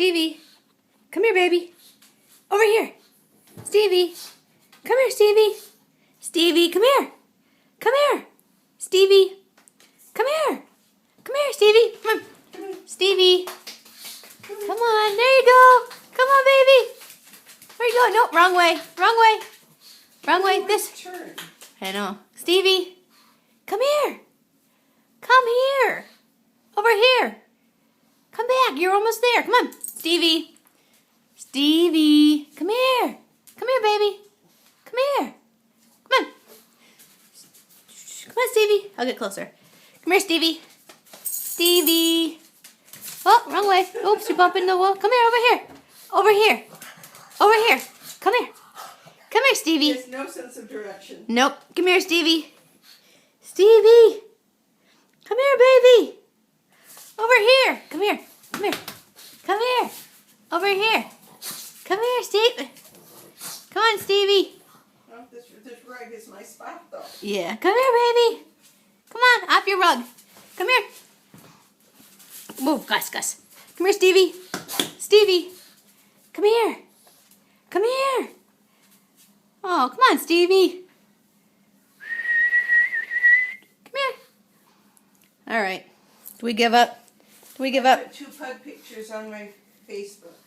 Stevie. Come here, baby. Over here. Stevie. Come here, Stevie. Stevie, come here. Come here. Stevie. Come here. Come here, Stevie. Come on. Stevie. Come on. There you go. Come on, baby. Where you going? No, wrong way. Wrong way. Wrong way. This. I know. Stevie. Come here. Come here. Over here. Come back. You're almost there. Come on. Stevie. Stevie. Come here. Come here, baby. Come here. Come on. Come on, Stevie. I'll get closer. Come here, Stevie. Stevie. Oh, wrong way. Oops, you're bumping the wall. Come here, over here. Over here. Over here. Come here. Come here, Stevie. There's no sense of direction. Nope. Come here, Stevie. Stevie. Come here, baby. Over here. Come here. Come here. Come here. Over here. Come here, Steve. Come on, Stevie. Oh, this rug is my spot, though. Yeah. Come here, baby. Come on, off your rug. Come here. Move, Gus. Come here, Stevie. Stevie. Come here. Come here. Oh, come on, Stevie. Come here. All right. Do we give up? Do we give I up? put 2 pug pictures on my Facebook.